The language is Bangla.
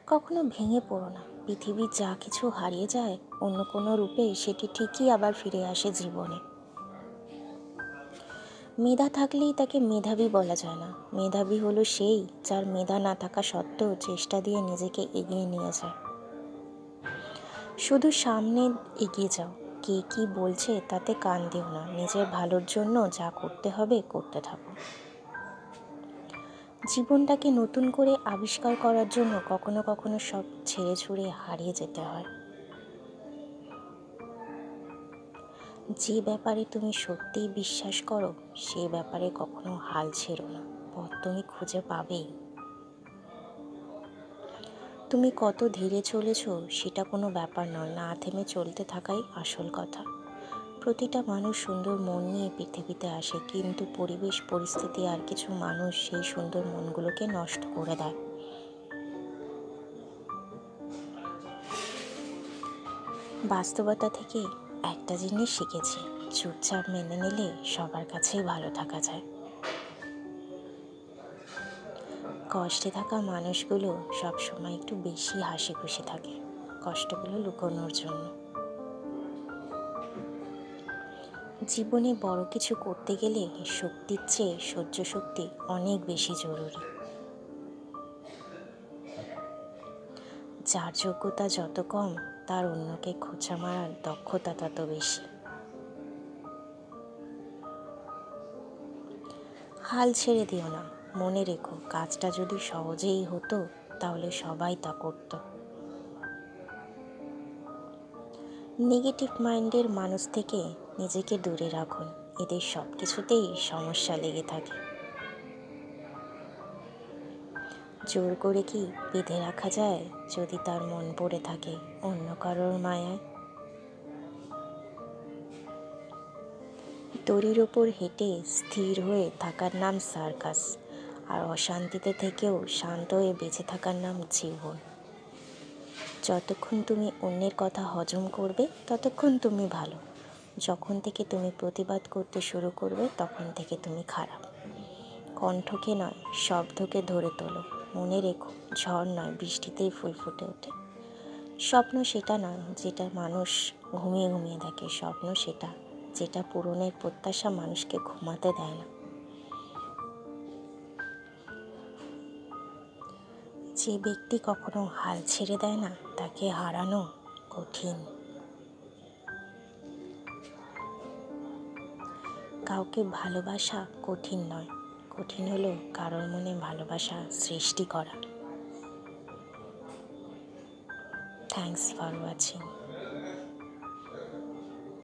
কখনো ভেঙে পড়ো না। পৃথিবীর যা কিছু হারিয়ে যায় অন্য কোনো রূপে সেটি ঠিকই আবার ফিরে আসে জীবনে। মেধা থাকলেই তাকে মেধাবী বলা যায় না। মেধাবী হলো সেই যার মেধা না থাকা সত্ত্বেও চেষ্টা দিয়ে নিজেকে এগিয়ে নিয়ে যায়। শুধু সামনে এগিয়ে যাও, কে কি বলছে তাতে কান দিও না। নিজের ভালোর জন্য যা করতে হবে করতে থাকো। জীবনটাকে নতুন করে আবিষ্কার করার জন্য কখনো কখনো সব ছেড়ে ছুড়ে হারিয়ে যেতে হয়। যে ব্যাপারে তুমি সত্যিই বিশ্বাস করো সে ব্যাপারে কখনো হাল ছেড়ো না, পথ তুমি খুঁজে পাবেই। তুমি কত ধীরে চলেছো সেটা কোনো ব্যাপার নয়, না থেমে চলতে থাকাই আসল কথা। প্রতিটা মানুষ সুন্দর মন নিয়ে পৃথিবীতে আসে, কিন্তু পরিবেশ পরিস্থিতি আর কিছু মানুষ সেই সুন্দর মনগুলোকে নষ্ট করে দেয়। বাস্তবতা থেকে একটা জিনিস শিখেছি, চুপচাপ মেনে নিলে সবার কাছেই ভালো থাকা যায়। কষ্টে থাকা মানুষগুলো সবসময় একটু বেশি হাসি খুশি থাকে, কষ্টগুলো লুকোনোর জন্য। জীবনে বড় কিছু করতে গেলে শক্তির চেয়ে সহ্য শক্তি অনেক বেশি জরুরি। যার যোগ্যতা যত কম তার অন্যকে খোঁচা মারার দক্ষতা তত বেশি। হাল ছেড়ে দিও না, মনে রেখো কাজটা যদি সহজেই হতো তাহলে সবাই তা করত। নেগেটিভ মাইন্ডের মানুষ থেকে নিজেকে দূরে রাখুন, এদের সব কিছুতেই সমস্যা লেগে থাকে। জোর করে কি বেঁধে রাখা যায় যদি তার মন পড়ে থাকে অন্য কারোর মায়ায়? দড়ির ওপর হেঁটে স্থির হয়ে থাকার নাম সার্কাস, আর অশান্তিতে থেকেও শান্ত হয়ে বেঁচে থাকার নাম জীবন। যতক্ষণ তুমি অন্যের কথা হজম করবে ততক্ষণ তুমি ভালো। যখন থেকে তুমি প্রতিবাদ করতে শুরু করবে তখন থেকে তুমি খারাপ। কণ্ঠকে নয় শব্দকে ধরে তোলো। মনে রেখো ঝড় নয় বৃষ্টিতেই ফুল ফুটে ওঠে। স্বপ্ন সেটা নয় যেটা মানুষ ঘুমিয়ে ঘুমিয়ে দেখে, স্বপ্ন সেটা যেটা পূরণের প্রত্যাশা মানুষকে ঘুমাতে দেয় না। যে ব্যক্তি কখনো হাল ছেড়ে দেয় না তাকে হারানো কঠিন। কাউকে ভালোবাসা কঠিন নয়, কঠিন হলো কারোর মনে ভালোবাসা সৃষ্টি করা। Thanks for watching.